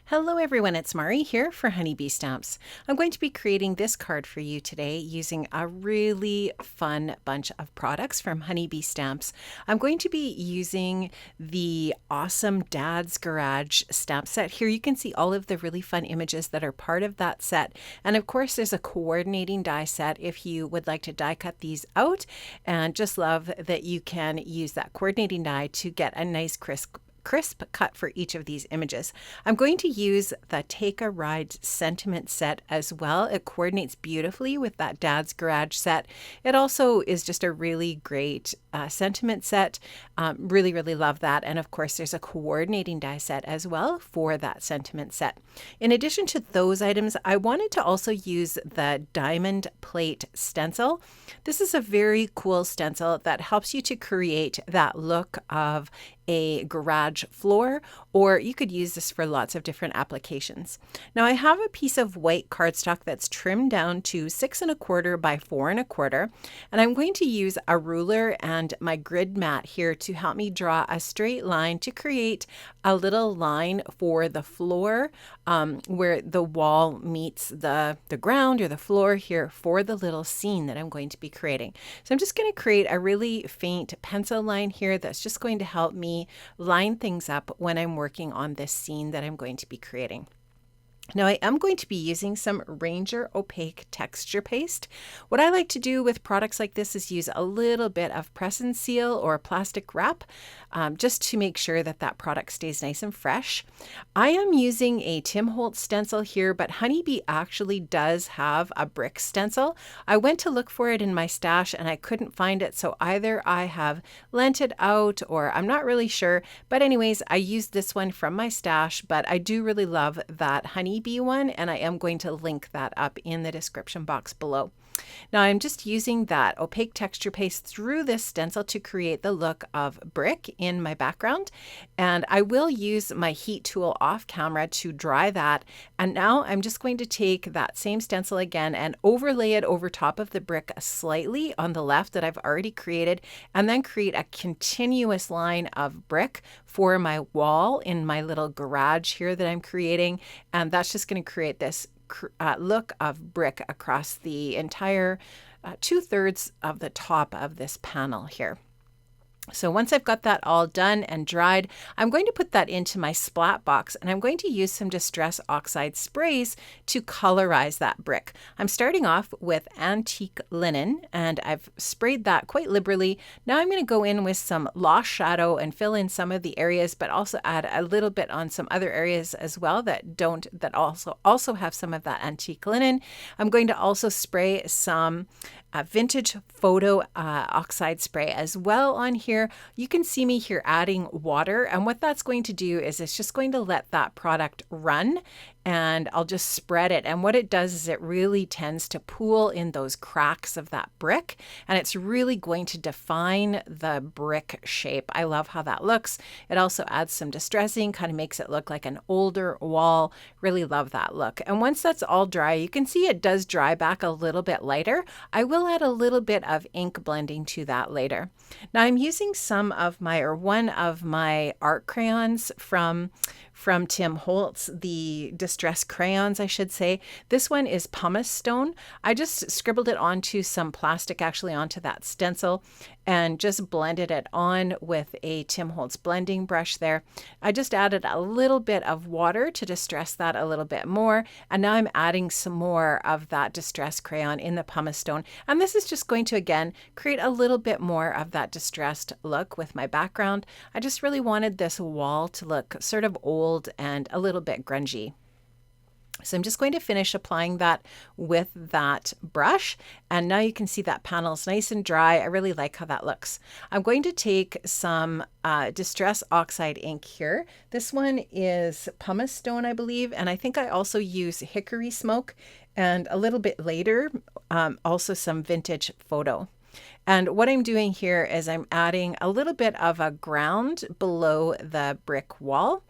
Hello everyone, it's Mari here for Honeybee Stamps. I'm going to be creating this card for you today using a really fun bunch of products from Honeybee Stamps. I'm going to be using the awesome Dad's Garage stamp set. Here you can see all of the really fun images that are part of that set. And of course there's a coordinating die set if you would like to die cut these out, and just love that you can use that coordinating die to get a nice crisp cut for each of these images. I'm going to use the Take a Ride sentiment set as well. It coordinates beautifully with that Dad's Garage set. It also is just a really great sentiment set. Really love that. And of course there's a coordinating die set as well for that sentiment set. In addition to those items, I wanted to also use the diamond plate stencil. This is a very cool stencil that helps you to create that look of a garage floor, or you could use this for lots of different applications. Now I have a piece of white cardstock that's trimmed down to 6 1/4 by 4 1/4, and I'm going to use a ruler and my grid mat here to help me draw a straight line to create a little line for the floor where the wall meets the ground or the floor here for the little scene that I'm going to be creating. So I'm just going to create a really faint pencil line here that's just going to help me line things up when I'm working on this scene that I'm going to be creating. Now I am going to be using some Ranger Opaque texture paste. What I like to do with products like this is use a little bit of press and seal or plastic wrap just to make sure that that product stays nice and fresh. I am using a Tim Holtz stencil here, but Honeybee actually does have a brick stencil. I went to look for it in my stash and I couldn't find it, so either I have lent it out or I'm not really sure. But anyways, I used this one from my stash, but I do really love that Honeybee one, and I am going to link that up in the description box below. Now I'm just using that opaque texture paste through this stencil to create the look of brick in my background, and I will use my heat tool off camera to dry that. And now I'm just going to take that same stencil again and overlay it over top of the brick slightly on the left that I've already created, and then create a continuous line of brick for my wall in my little garage here that I'm creating. And that's just going to create this look of brick across the entire 2/3 of the top of this panel here. So once I've got that all done and dried, I'm going to put that into my splat box, and I'm going to use some Distress Oxide sprays to colorize that brick. I'm starting off with Antique linen, and I've sprayed that quite liberally. Now I'm going to go in with some Lost Shadow and fill in some of the areas, but also add a little bit on some other areas as well that also have some of that antique linen. I'm going to also spray some vintage photo oxide spray as well on here. You can see me here adding water, and what that's going to do is it's just going to let that product run, and I'll just spread it. And what it does is it really tends to pool in those cracks of that brick, and it's really going to define the brick shape. I love how that looks. It also adds some distressing, kind of makes it look like an older wall. Really love that look. And once that's all dry, you can see it does dry back a little bit lighter. I will add a little bit of ink blending to that later. Now I'm using one of my art crayons from Tim Holtz, the Distress crayons, I should say. This one is Pumice stone. I just scribbled it onto some plastic, actually onto that stencil, and just blended it on with a Tim Holtz blending brush there. I just added a little bit of water to distress that a little bit more, and now I'm adding some more of that Distress crayon in the Pumice stone. And this is just going to, again, create a little bit more of that distressed look with my background. I just really wanted this wall to look sort of old and a little bit grungy. So I'm just going to finish applying that with that brush, and now you can see that panel's nice and dry. I really like how that looks. I'm going to take some Distress Oxide ink here. This one is Pumice stone, I believe, and I think I also use Hickory smoke, and a little bit later also some vintage photo. And what I'm doing here is I'm adding a little bit of a ground below the brick wall.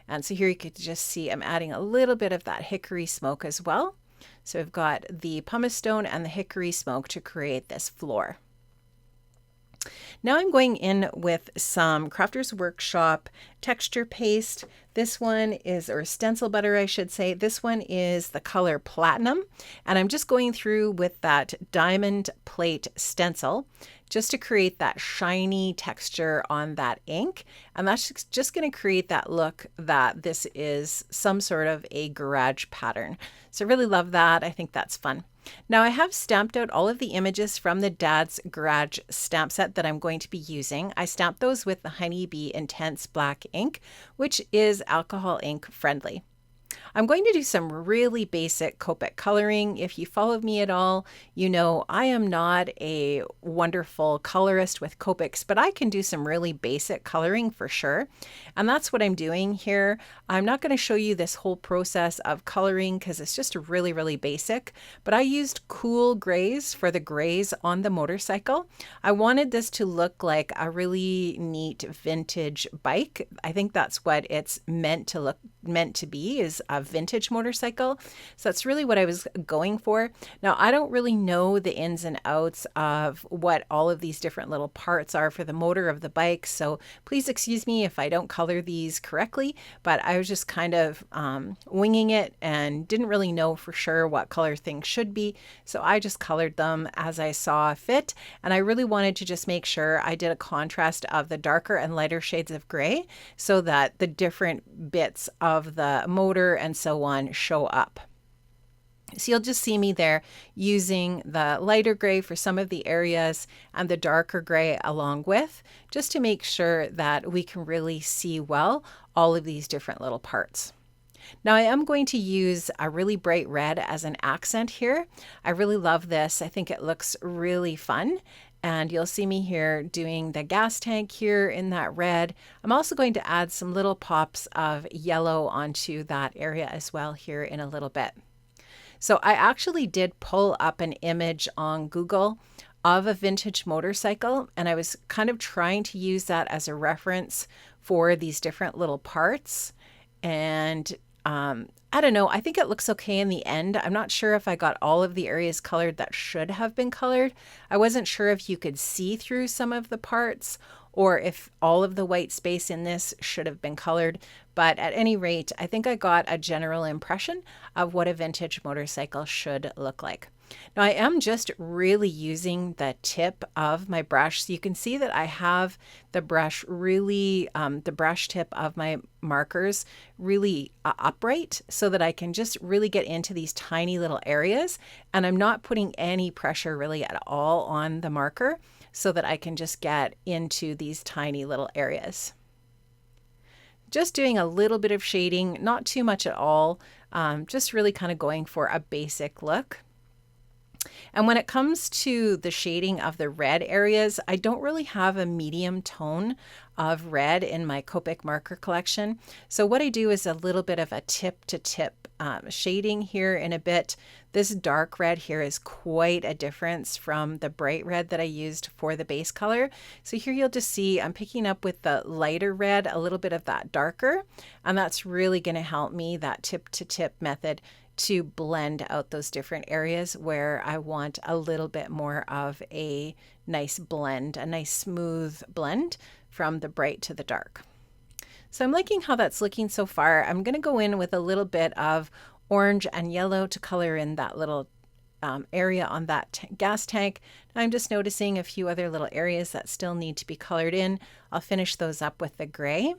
And so here you could just see I'm adding a little bit of that hickory smoke as well. So we've got the pumice stone and the hickory smoke to create this floor. Now I'm going in with some Crafter's Workshop texture paste. This one is, or stencil butter, I should say. This one is the color Platinum. And I'm just going through with that diamond plate stencil just to create that shiny texture on that ink. And that's just going to create that look that this is some sort of a garage pattern. So I really love that. I think that's fun. Now I have stamped out all of the images from the Dad's Garage stamp set that I'm going to be using. I stamped those with the Honeybee Intense Black ink, which is alcohol ink friendly. I'm going to do some really basic Copic coloring. If you follow me at all, you know I am not a wonderful colorist with Copics, but I can do some really basic coloring for sure. And that's what I'm doing here. I'm not going to show you this whole process of coloring because it's just really, really basic, but I used cool grays for the grays on the motorcycle. I wanted this to look like a really neat vintage bike. I think that's what it's meant to be, is a vintage motorcycle. So that's really what I was going for. Now, I don't really know the ins and outs of what all of these different little parts are for the motor of the bike. So please excuse me if I don't color these correctly, but I was just kind of winging it and didn't really know for sure what color things should be. So I just colored them as I saw fit. And I really wanted to just make sure I did a contrast of the darker and lighter shades of gray so that the different bits of the motor and so on show up. So you'll just see me there using the lighter gray for some of the areas and the darker gray along with, just to make sure that we can really see well all of these different little parts. Now I am going to use a really bright red as an accent here. I really love this. I think it looks really fun. And you'll see me here doing the gas tank here in that red. I'm also going to add some little pops of yellow onto that area as well here in a little bit. So I actually did pull up an image on Google of a vintage motorcycle, and I was kind of trying to use that as a reference for these different little parts. And I don't know, I think it looks okay in the end. I'm not sure if I got all of the areas colored that should have been colored. I wasn't sure if you could see through some of the parts or if all of the white space in this should have been colored. But at any rate, I think I got a general impression of what a vintage motorcycle should look like. Now I am just really using the tip of my brush. So you can see that I have the brush really, the brush tip of my markers really upright so that I can just really get into these tiny little areas. And I'm not putting any pressure really at all on the marker so that I can just get into these tiny little areas. Just doing a little bit of shading, not too much at all, just really kind of going for a basic look. And when it comes to the shading of the red areas, I don't really have a medium tone of red in my Copic marker collection. So what I do is a little bit of a tip to tip shading here in a bit. This dark red here is quite a difference from the bright red that I used for the base color. So here you'll just see I'm picking up with the lighter red, a little bit of that darker, and that's really going to help me, that tip to tip method, to blend out those different areas where I want a little bit more of a nice blend, a nice smooth blend from the bright to the dark. So I'm liking how that's looking so far. I'm going to go in with a little bit of orange and yellow to color in that little area on that gas tank. I'm just noticing a few other little areas that still need to be colored in. I'll finish those up with the gray.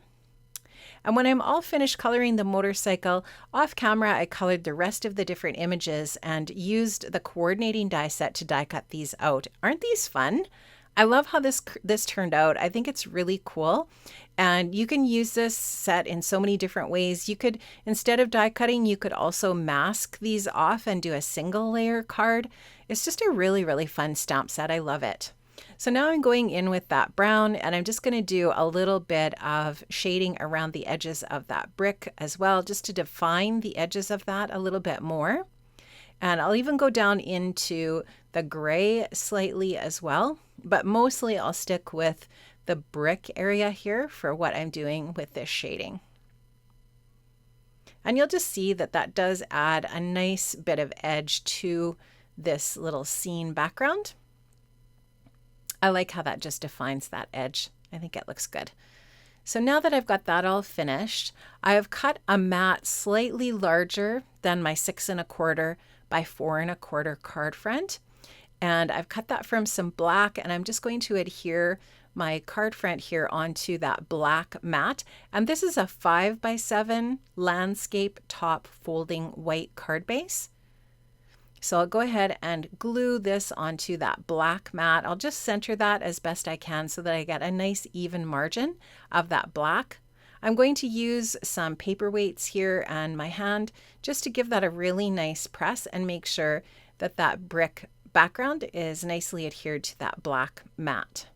And when I'm all finished coloring the motorcycle, off camera I colored the rest of the different images and used the coordinating die set to die cut these out. Aren't these fun? I love how this turned out. I think it's really cool. And you can use this set in so many different ways. You could, instead of die cutting, you could also mask these off and do a single layer card. It's just a really, really fun stamp set. I love it. So now I'm going in with that brown, and I'm just going to do a little bit of shading around the edges of that brick as well, just to define the edges of that a little bit more. And I'll even go down into the gray slightly as well, but mostly I'll stick with the brick area here for what I'm doing with this shading. And you'll just see that that does add a nice bit of edge to this little scene background. I like how that just defines that edge. I think it looks good. So now that I've got that all finished, I have cut a mat slightly larger than my 6 1/4 by 4 1/4 card front. And I've cut that from some black, and I'm just going to adhere my card front here onto that black mat. And this is a 5 by 7 landscape top folding white card base. So I'll go ahead and glue this onto that black mat. I'll just center that as best I can so that I get a nice even margin of that black. I'm going to use some paperweights here and my hand just to give that a really nice press and make sure that that brick background is nicely adhered to that black mat.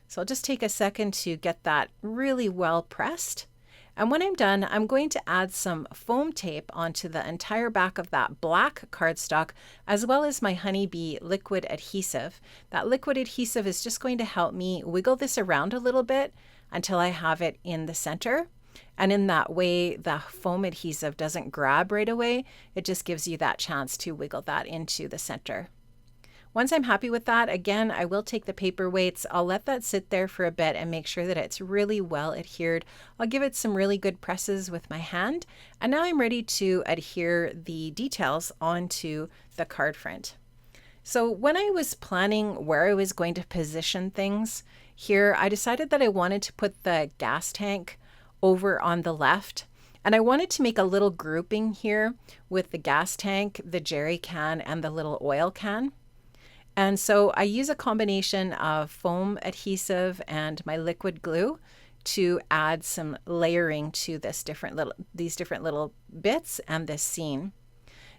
So I'll just take a second to get that really well pressed. And when I'm done, I'm going to add some foam tape onto the entire back of that black cardstock, as well as my Honeybee liquid adhesive. That liquid adhesive is just going to help me wiggle this around a little bit until I have it in the center. And in that way, the foam adhesive doesn't grab right away. It just gives you that chance to wiggle that into the center. Once I'm happy with that, again, I will take the paperweights. I'll let that sit there for a bit and make sure that it's really well adhered. I'll give it some really good presses with my hand. And now I'm ready to adhere the details onto the card front. So when I was planning where I was going to position things here, I decided that I wanted to put the gas tank over on the left. And I wanted to make a little grouping here with the gas tank, the jerry can, and the little oil can. And so I use a combination of foam adhesive and my liquid glue to add some layering to these different little bits and this scene.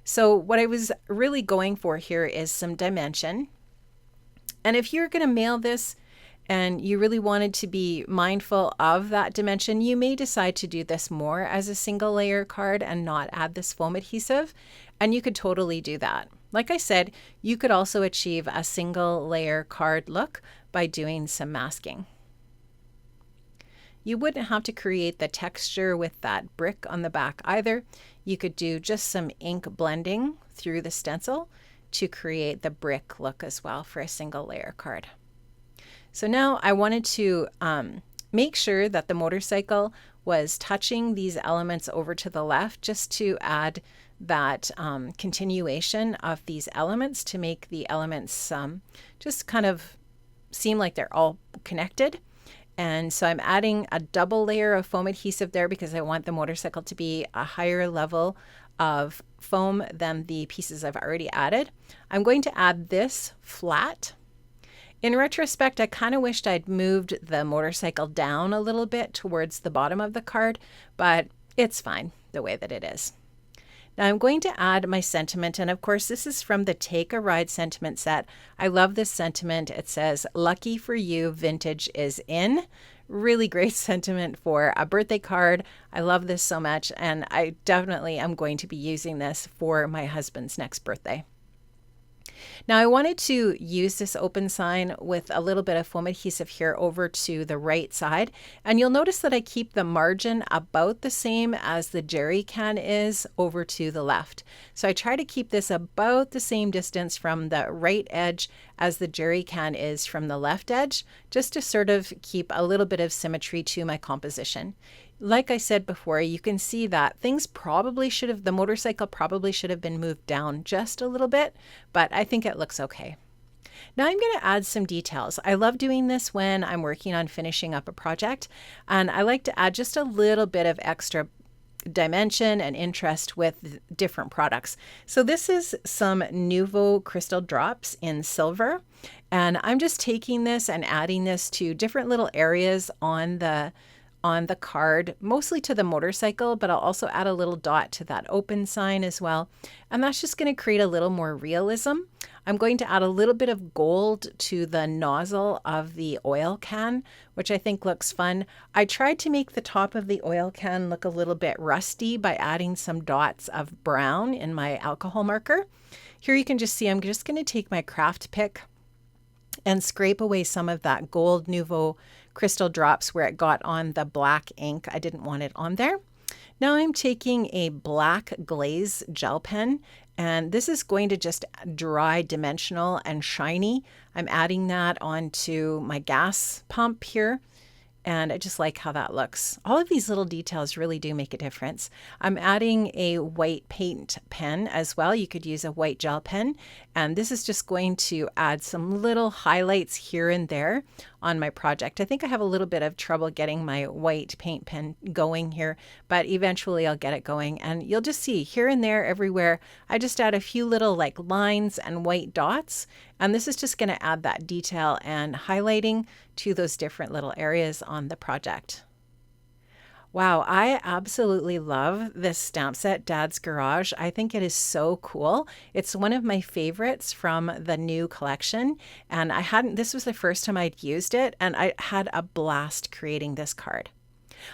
So what I was really going for here is some dimension. And if you're going to mail this and you really wanted to be mindful of that dimension, you may decide to do this more as a single layer card and not add this foam adhesive. And you could totally do that. Like I said, you could also achieve a single layer card look by doing some masking. You wouldn't have to create the texture with that brick on the back either. You could do just some ink blending through the stencil to create the brick look as well for a single layer card. So now I wanted to make sure that the motorcycle was touching these elements over to the left, just to add that continuation of these elements to make the elements just kind of seem like they're all connected. And so I'm adding a double layer of foam adhesive there because I want the motorcycle to be a higher level of foam than the pieces I've already added. I'm going to add this flat. In retrospect, I kind of wished I'd moved the motorcycle down a little bit towards the bottom of the card, but it's fine the way that it is. Now I'm going to add my sentiment, and of course this is from the Take a Ride sentiment set. I love this sentiment. It says, "Lucky for you, vintage is in." Really great sentiment for a birthday card. I love this so much, and I definitely am going to be using this for my husband's next birthday. Now I wanted to use this open sign with a little bit of foam adhesive here over to the right side. And you'll notice that I keep the margin about the same as the jerry can is over to the left. So I try to keep this about the same distance from the right edge as the jerry can is from the left edge, just to sort of keep a little bit of symmetry to my composition. Like I said before, you can see that the motorcycle probably should have been moved down just a little bit, but I think it looks okay. Now I'm going to add some details. I love doing this when I'm working on finishing up a project, and I like to add just a little bit of extra dimension and interest with different products. So this is some Nouveau crystal drops in silver, and I'm just taking this and adding this to different little areas on the card, mostly to the motorcycle, but I'll also add a little dot to that open sign as well. And that's just going to create a little more realism. I'm going to add a little bit of gold to the nozzle of the oil can, which I think looks fun. I tried to make the top of the oil can look a little bit rusty by adding some dots of brown in my alcohol marker. Here you can just see I'm just going to take my craft pick and scrape away some of that gold Nouveau crystal drops where it got on the black ink. I didn't want it on there. Now I'm taking a black glaze gel pen And this is going to just dry dimensional and shiny. I'm adding that onto my gas pump here. And I just like how that looks. All of these little details really do make a difference. I'm adding a white paint pen as well. You could use a white gel pen. And this is just going to add some little highlights here and there on my project. I think I have a little bit of trouble getting my white paint pen going here, but eventually I'll get it going. And you'll just see here and there everywhere, I just add a few little like lines and white dots. And this is just going to add that detail and highlighting to those different little areas on the project. Wow, I absolutely love this stamp set, Dad's Garage. I think it is so cool. It's one of my favorites from the new collection, and this was the first time I'd used it, and I had a blast creating this card.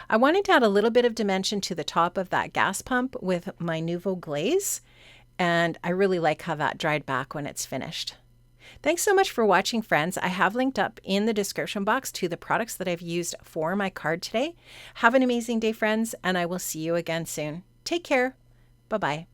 I wanted to add a little bit of dimension to the top of that gas pump with my Nouveau glaze, and I really like how that dried back when it's finished. Thanks so much for watching, friends. I have linked up in the description box to the products that I've used for my card today. Have an amazing day, friends, and I will see you again soon. Take care. Bye-bye.